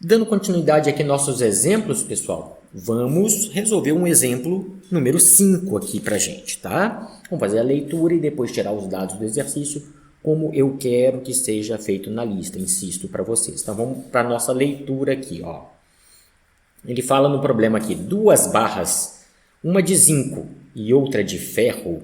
Dando continuidade aqui aos nossos exemplos, pessoal, vamos resolver um exemplo número 5 aqui para a gente, tá? Vamos fazer a leitura e depois tirar os dados do exercício, como eu quero que seja feito na lista, insisto para vocês. Então, vamos para a nossa leitura aqui, ó. Ele fala no problema aqui, 2 barras, uma de zinco e outra de ferro,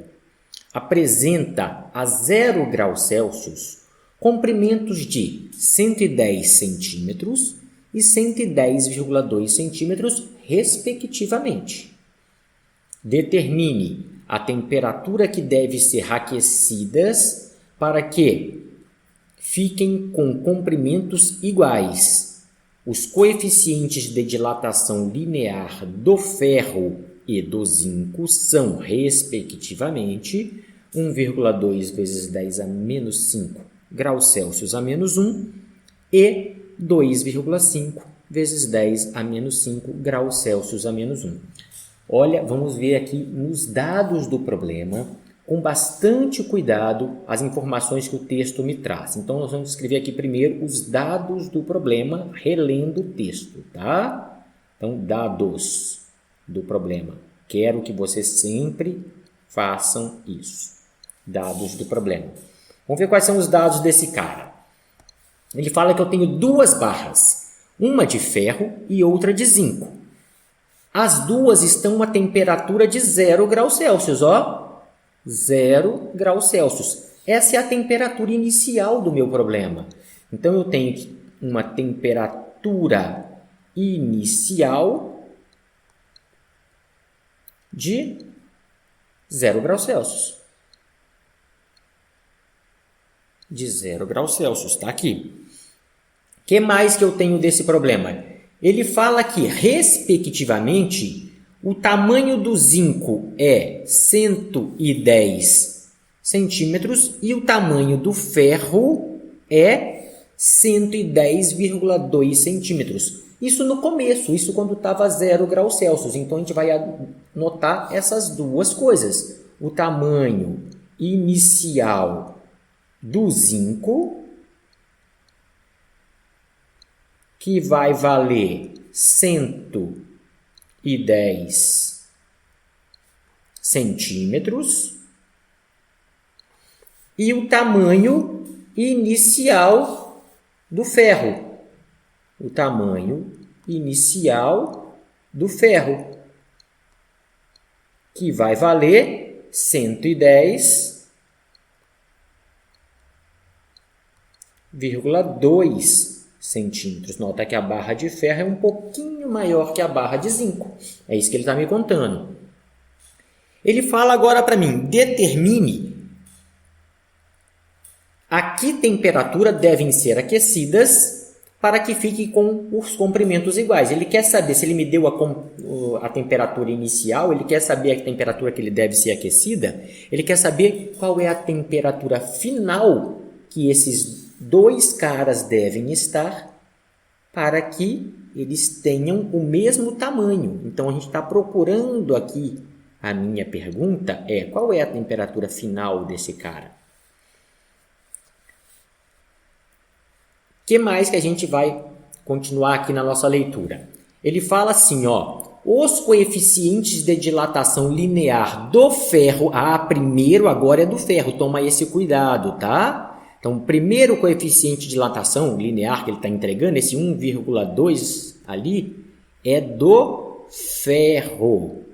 apresenta a 0 graus Celsius comprimentos de 110 centímetros e 110,2 centímetros, respectivamente. Determine a temperatura que deve ser aquecidas para que fiquem com comprimentos iguais. Os coeficientes de dilatação linear do ferro e do zinco são, respectivamente, 1,2 vezes 10 a menos 5 graus Celsius a menos 1 e 2,5 vezes 10 a menos 5 graus Celsius a menos 1. Olha, vamos ver aqui nos dados do problema, com bastante cuidado, as informações que o texto me traz. Então, nós vamos escrever aqui primeiro os dados do problema, relendo o texto, tá? Então, dados do problema. Quero que vocês sempre façam isso. Dados do problema. Vamos ver quais são os dados desse cara. Ele fala que eu tenho 2 barras, uma de ferro e outra de zinco. As duas estão a temperatura de 0 graus Celsius, ó. 0 graus Celsius. Essa é a temperatura inicial do meu problema. Então, eu tenho uma temperatura inicial de 0 graus Celsius. De 0 graus Celsius, está aqui. O que mais que eu tenho desse problema? Ele fala que, respectivamente, o tamanho do zinco é 110 centímetros e o tamanho do ferro é 110,2 centímetros. Isso no começo, isso quando estava 0 graus Celsius. Então, a gente vai anotar essas duas coisas. O tamanho inicial do zinco, que vai valer 110 centímetros, e o tamanho inicial do ferro. O tamanho inicial do ferro, que vai valer 110,2 centímetros. Nota que a barra de ferro é um pouquinho maior que a barra de zinco. É isso que ele está me contando. Ele fala agora para mim, determine a que temperatura devem ser aquecidas para que fique com os comprimentos iguais. Ele quer saber, se ele me deu a temperatura inicial, ele quer saber a temperatura que ele deve ser aquecida, ele quer saber qual é a temperatura final que esses 2 caras devem estar para que eles tenham o mesmo tamanho. Então, a gente está procurando aqui, a minha pergunta é, qual é a temperatura final desse cara? O que mais que a gente vai continuar aqui na nossa leitura? Ele fala assim, ó, os coeficientes de dilatação linear do ferro, primeiro agora é do ferro, toma esse cuidado, tá? Então, o primeiro coeficiente de dilatação linear que ele está entregando, esse 1,2 ali, é do ferro.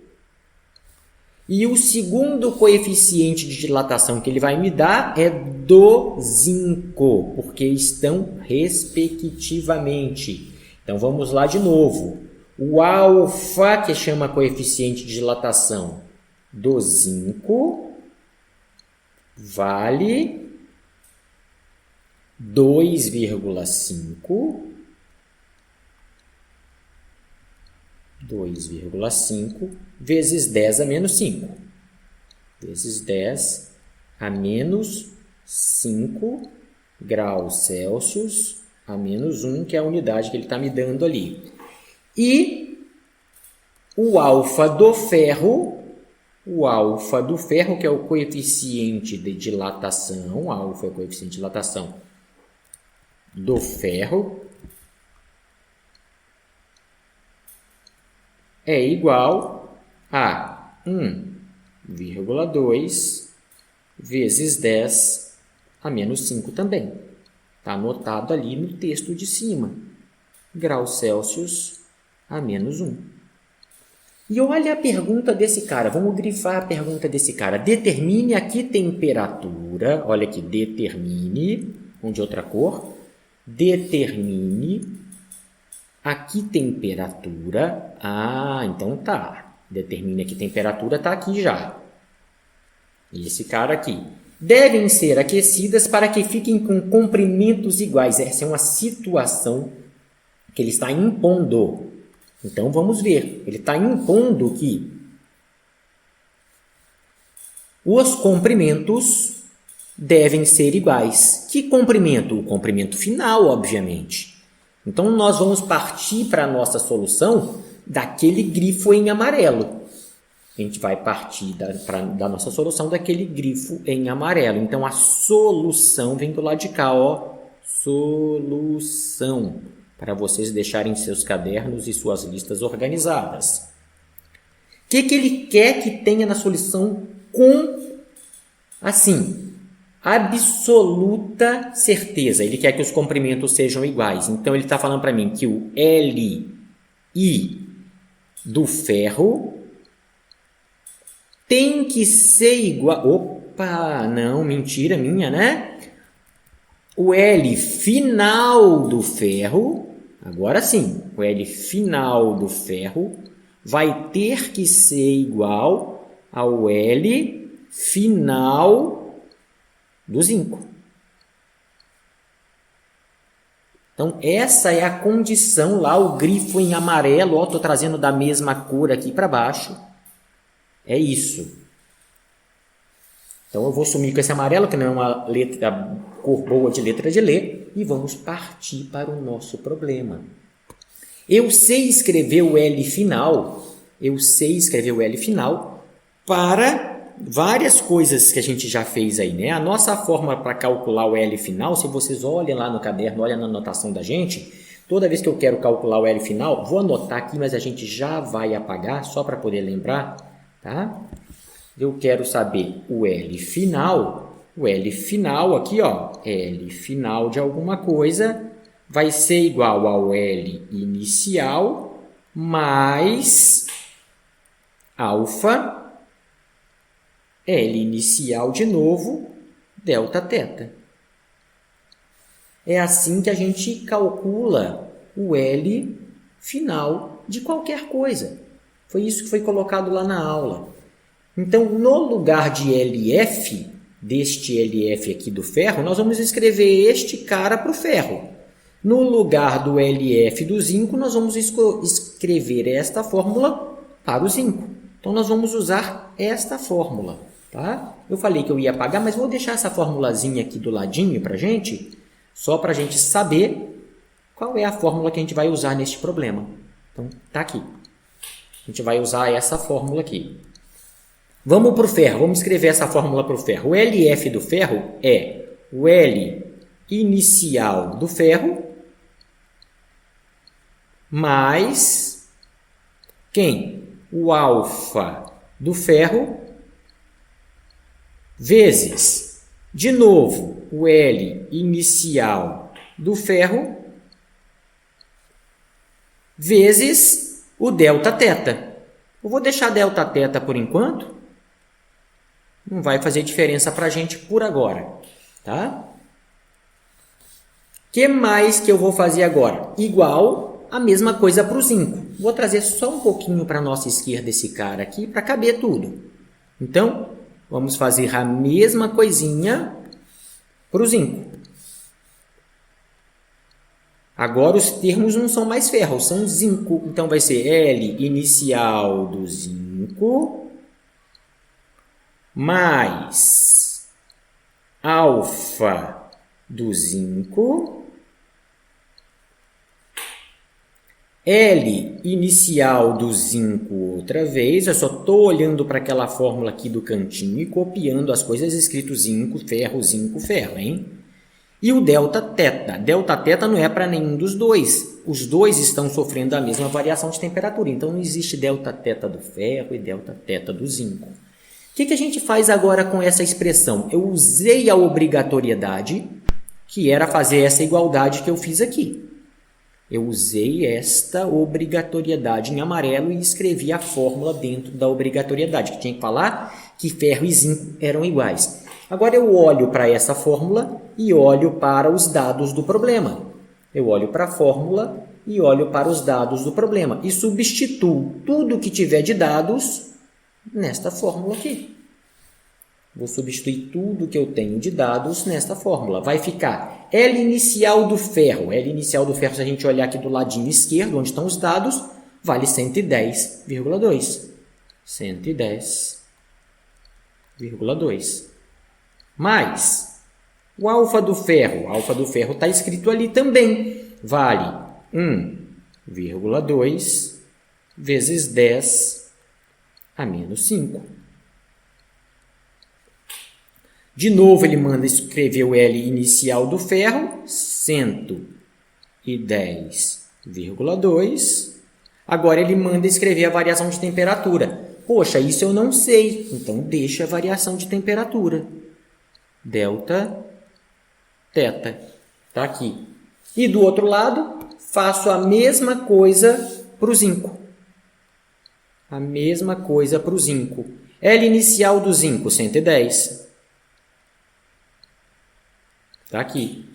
E o segundo coeficiente de dilatação que ele vai me dar é do zinco, porque estão respectivamente. Então, vamos lá de novo. O alfa, que chama coeficiente de dilatação do zinco, vale 2,5 vezes 10 a menos 5. Vezes 10 a menos 5 graus Celsius a menos 1, que é a unidade que ele está me dando ali. E o alfa do ferro, que é o coeficiente de dilatação, alfa é o coeficiente de dilatação do ferro, é igual a 1,2 vezes 10 a menos 5 também. Está anotado ali no texto de cima. Graus Celsius a menos 1. E olha a pergunta desse cara. Vamos grifar a pergunta desse cara. Determine a que temperatura... Olha aqui. Determine... Vamos de outra cor. Determine a que temperatura... Ah, então tá. Determine a que temperatura está aqui já. Esse cara aqui. Devem ser aquecidas para que fiquem com comprimentos iguais. Essa é uma situação que ele está impondo. Então, vamos ver. Ele está impondo que os comprimentos devem ser iguais. Que comprimento? O comprimento final, obviamente. Então, nós vamos partir para a nossa solução daquele grifo em amarelo. A gente vai partir da nossa solução daquele grifo em amarelo. Então, a solução vem do lado de cá, ó. Solução. Para vocês deixarem seus cadernos e suas listas organizadas. O que ele quer que tenha na solução com, assim, absoluta certeza? Ele quer que os comprimentos sejam iguais. Então, ele está falando para mim que o Li do ferro tem que ser igual... Opa, não, mentira minha, né? O L final do ferro, agora sim, o L final do ferro vai ter que ser igual ao L final do zinco. Então, essa é a condição lá, o grifo em amarelo, ó, estou trazendo da mesma cor aqui para baixo. É isso. Então, eu vou sumir com esse amarelo, que não é uma cor boa de letra de ler, e vamos partir para o nosso problema. Eu sei escrever o L final, para várias coisas que a gente já fez aí, né? A nossa fórmula para calcular o L final, se vocês olhem lá no caderno, olhem na anotação da gente, toda vez que eu quero calcular o L final, vou anotar aqui, mas a gente já vai apagar, só para poder lembrar, tá? Eu quero saber o L final aqui, ó, L final de alguma coisa vai ser igual ao L inicial mais alfa, L inicial de novo, delta θ. É assim que a gente calcula o L final de qualquer coisa. Foi isso que foi colocado lá na aula. Então, no lugar de LF, deste LF aqui do ferro, nós vamos escrever este cara para o ferro. No lugar do LF do zinco, nós vamos escrever esta fórmula para o zinco. Então, nós vamos usar esta fórmula. Tá? Eu falei que eu ia apagar, mas vou deixar essa formulazinha aqui do ladinho para a gente, só para a gente saber qual é a fórmula que a gente vai usar neste problema. Então, tá aqui. A gente vai usar essa fórmula aqui. Vamos para o ferro, vamos escrever essa fórmula para o ferro. O LF do ferro é o L inicial do ferro mais quem? O alfa do ferro vezes, de novo, o L inicial do ferro vezes o delta θ. Eu vou deixar delta θ por enquanto. Não vai fazer diferença para a gente por agora, tá? O que mais que eu vou fazer agora? Igual a mesma coisa para o zinco. Vou trazer só um pouquinho para a nossa esquerda esse cara aqui para caber tudo. Então, vamos fazer a mesma coisinha para o zinco. Agora os termos não são mais ferro, são zinco. Então, vai ser L inicial do zinco mais alfa do zinco, L inicial do zinco outra vez. Eu só estou olhando para aquela fórmula aqui do cantinho e copiando as coisas escrito zinco, ferro, hein? E o delta θ. Delta θ não é para nenhum dos dois. Os dois estão sofrendo a mesma variação de temperatura. Então, não existe delta θ do ferro e delta θ do zinco. O que a gente faz agora com essa expressão? Eu usei a obrigatoriedade, que era fazer essa igualdade que eu fiz aqui. Eu usei esta obrigatoriedade em amarelo e escrevi a fórmula dentro da obrigatoriedade, que tinha que falar que ferro e zinco eram iguais. Agora eu olho para essa fórmula e olho para os dados do problema. Eu olho para a fórmula e olho para os dados do problema e substituo tudo que tiver de dados nesta fórmula aqui. Vou substituir tudo que eu tenho de dados nesta fórmula. Vai ficar L inicial do ferro. L inicial do ferro, se a gente olhar aqui do ladinho esquerdo, onde estão os dados, vale 110,2. 110,2. Mais o alfa do ferro. O alfa do ferro está escrito ali também. Vale 1,2 vezes 10 a menos 5. De novo, ele manda escrever o L inicial do ferro, 110,2. Agora, ele manda escrever a variação de temperatura. Poxa, isso eu não sei. Então, deixa a variação de temperatura. Delta θ. Está aqui. E do outro lado, faço a mesma coisa para o zinco. A mesma coisa para o zinco. L inicial do zinco, 110. Está aqui.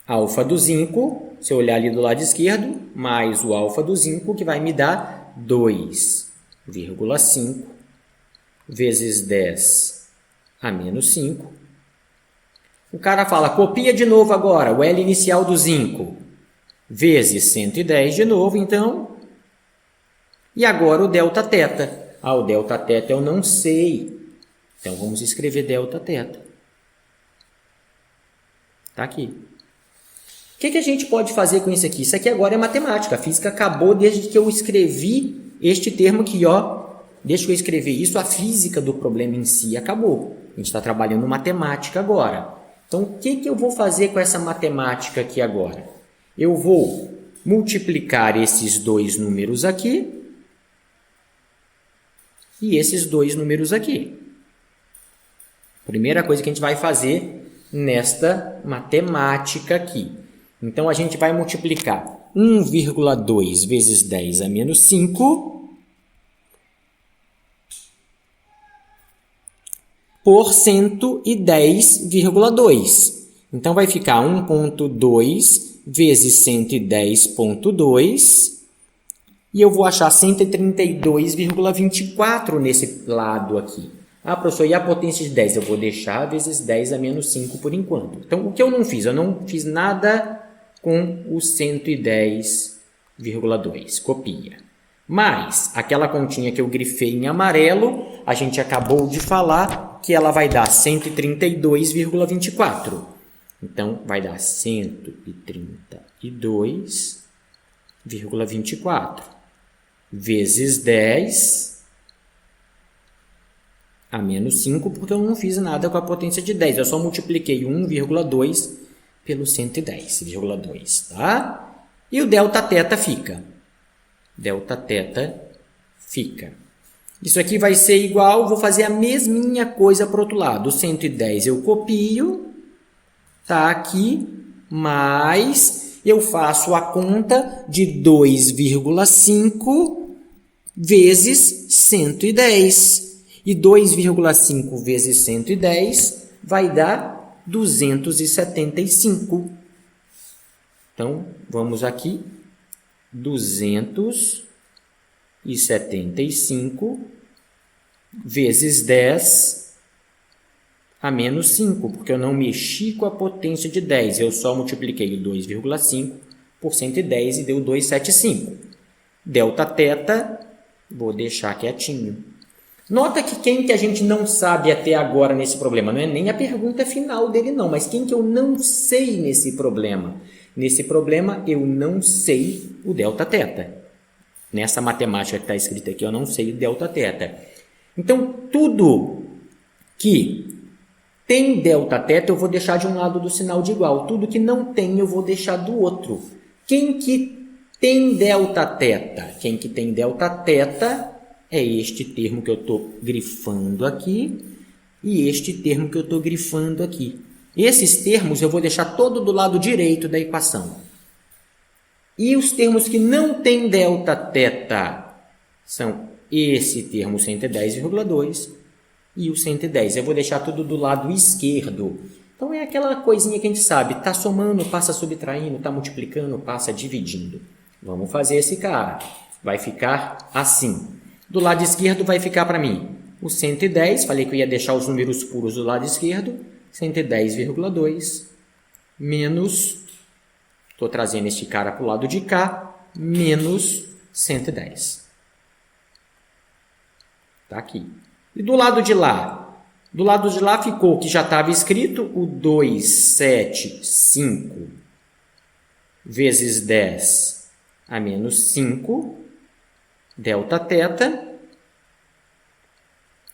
Alfa do zinco, se eu olhar ali do lado esquerdo, mais o alfa do zinco, que vai me dar 2,5 vezes 10 a menos 5. O cara fala, copia de novo agora o L inicial do zinco vezes 110 de novo, então. E agora o delta θ. O delta θ eu não sei. Então, vamos escrever delta θ. Está aqui. O que a gente pode fazer com isso aqui? Isso aqui agora é matemática. A física acabou desde que eu escrevi este termo aqui, ó. Desde que eu escrevi isso, a física do problema em si acabou. A gente está trabalhando matemática agora. Então, o que eu vou fazer com essa matemática aqui agora? Eu vou multiplicar esses dois números aqui e esses dois números aqui. Primeira coisa que a gente vai fazer nesta matemática aqui. Então, a gente vai multiplicar 1,2 vezes 10 a menos 5 por 110,2. Então, vai ficar 1,2 vezes 110,2 e eu vou achar 132,24 nesse lado aqui. Professor, e a potência de 10? Eu vou deixar vezes 10 a menos 5 por enquanto. Então, o que eu não fiz? Eu não fiz nada com o 110,2. Copia. Mas, aquela continha que eu grifei em amarelo, a gente acabou de falar que ela vai dar 132,24. Então, vai dar 132,24 vezes 10 a menos 5, porque eu não fiz nada com a potência de 10. Eu só multipliquei 1,2 pelo 110,2, tá? E o delta θ fica. Delta θ fica. Isso aqui vai ser igual, vou fazer a mesminha coisa para o outro lado. O 110 eu copio, tá aqui, mas eu faço a conta de 2,5 vezes 110. E 2,5 vezes 110 vai dar 275. Então, vamos aqui. 275 vezes 10 a menos 5, porque eu não mexi com a potência de 10. Eu só multipliquei 2,5 por 110 e deu 275. Delta θ, vou deixar quietinho. Nota que quem que a gente não sabe até agora nesse problema, não é nem a pergunta final dele não, mas quem que eu não sei nesse problema? Nesse problema eu não sei o delta θ. Nessa matemática que está escrita aqui eu não sei o delta θ. Então tudo que Tem delta-θ, eu vou deixar de um lado do sinal de igual. Tudo que não tem, eu vou deixar do outro. Quem que tem delta-θ? Quem que tem delta-θ é este termo que eu estou grifando aqui e este termo que eu estou grifando aqui. Esses termos eu vou deixar todo do lado direito da equação. E os termos que não têm delta-θ são esse termo 110,2 e o 110. Eu vou deixar tudo do lado esquerdo. Então, é aquela coisinha que a gente sabe. Está somando, passa subtraindo, está multiplicando, passa dividindo. Vamos fazer esse cara. Vai ficar assim. Do lado esquerdo vai ficar para mim o 110. Falei que eu ia deixar os números puros do lado esquerdo. 110,2 menos... Estou trazendo este cara para o lado de cá. Menos 110. Está aqui. E do lado de lá? Do lado de lá ficou o que já estava escrito, o 275 vezes 10 a menos 5, delta-θ.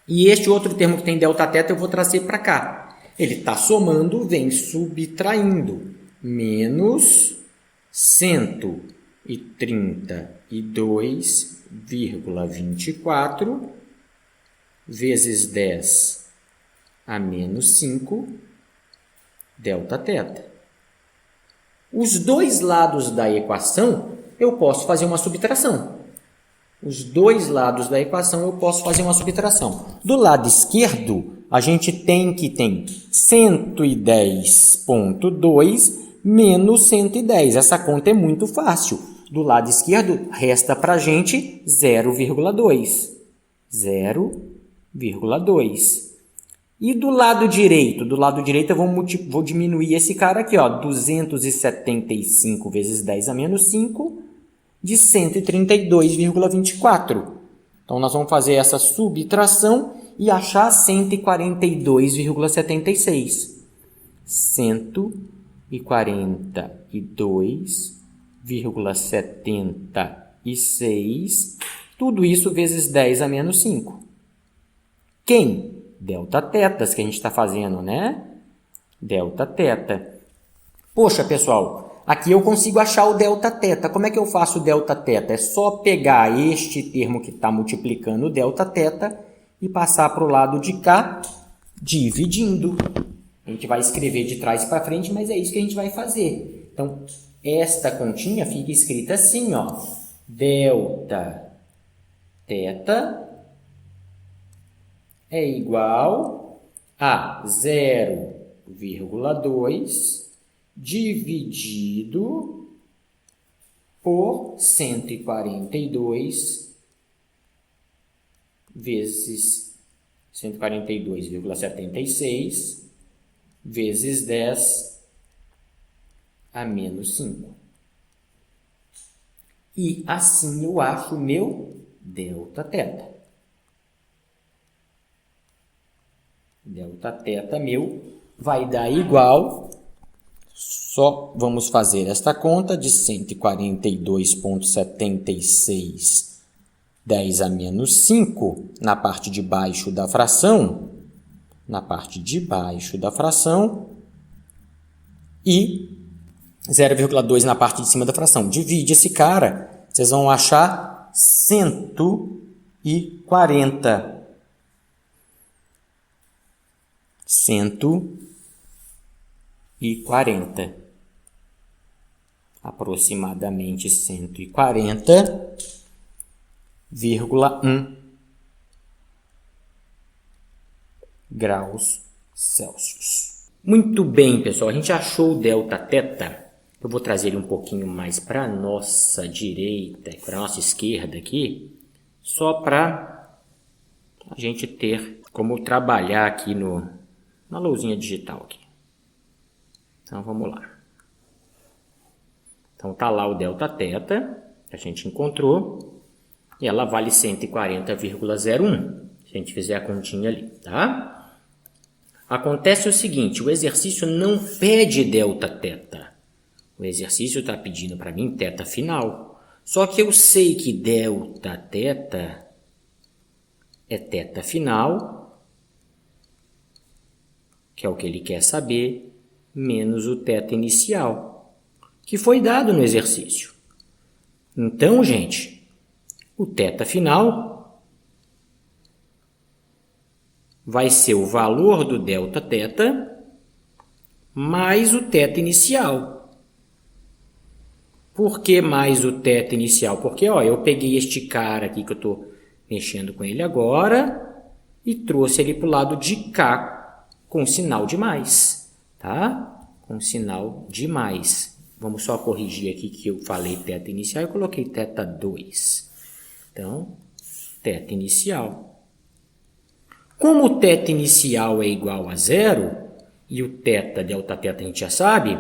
E este outro termo que tem delta-θ eu vou trazer para cá. Ele está somando, vem subtraindo. Menos 132,24 vezes 10 a menos 5, delta-θ. Os dois lados da equação, eu posso fazer uma subtração. Os dois lados da equação, eu posso fazer uma subtração. Do lado esquerdo, a gente tem 110,2 menos 110. Essa conta é muito fácil. Do lado esquerdo, resta para a gente 0,2. 0,2. E do lado direito? Do lado direito eu vou diminuir esse cara aqui, ó, 275 vezes 10 a menos 5, de 132,24. Então, nós vamos fazer essa subtração e achar 142,76. 142,76. Tudo isso vezes 10 a menos 5. Quem? Delta-θ, que a gente está fazendo, né? Delta-θ. Poxa, pessoal, aqui eu consigo achar o delta-θ. Como é que eu faço o delta-θ? É só pegar este termo que está multiplicando o delta-θ e passar para o lado de cá, dividindo. A gente vai escrever de trás para frente, mas é isso que a gente vai fazer. Então, esta continha fica escrita assim, ó. Delta-θ é igual a 0,2 dividido por 142 vezes 142,76 vezes 10 a menos 5. E assim eu acho o meu delta-θ. Delta-θ meu vai dar igual, só vamos fazer esta conta de 142,76 10 a menos 5 na parte de baixo da fração, e 0,2 na parte de cima da fração. Divide esse cara, vocês vão achar 140. 140. Aproximadamente 140,1 graus Celsius. Muito bem, pessoal. A gente achou o delta-θ. Eu vou trazer ele um pouquinho mais para a nossa direita, para a nossa esquerda aqui, só para a gente ter como trabalhar aqui na lousinha digital aqui. Então, vamos lá. Então, tá lá o delta-θ, que a gente encontrou, e ela vale 140,01, se a gente fizer a continha ali, tá? Acontece o seguinte, o exercício não pede delta-θ. O exercício está pedindo para mim θ final. Só que eu sei que delta-θ é θ final, que é o que ele quer saber, menos o θ inicial, que foi dado no exercício. Então, gente, o θ final vai ser o valor do Δθ mais o θ inicial. Por que mais o θ inicial? Porque eu peguei este cara aqui que eu estou mexendo com ele agora e trouxe ele para o lado de cá com sinal de mais, tá? Com sinal de mais. Vamos só corrigir aqui que eu falei θ inicial e coloquei θ2. Então, θ inicial. Como o θ inicial é igual a zero, e o θ, Δθ a gente já sabe,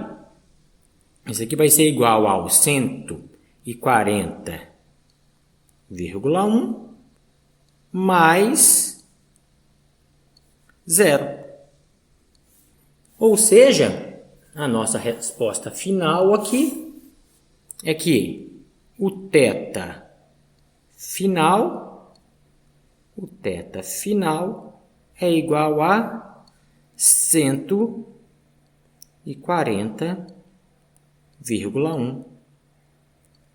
isso aqui vai ser igual ao 140,1 mais zero. Ou seja, a nossa resposta final aqui é que o θ final é igual a 140,1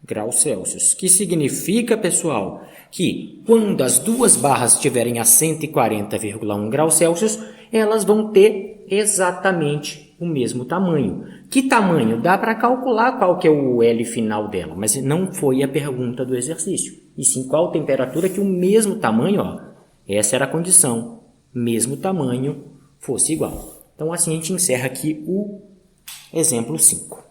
graus Celsius. Que significa, pessoal, que quando as duas barras estiverem a 140,1 graus Celsius, elas vão ter exatamente o mesmo tamanho. Que tamanho? Dá para calcular qual que é o L final dela, mas não foi a pergunta do exercício. E sim qual temperatura que o mesmo tamanho, essa era a condição, mesmo tamanho fosse igual. Então, assim a gente encerra aqui o exemplo 5.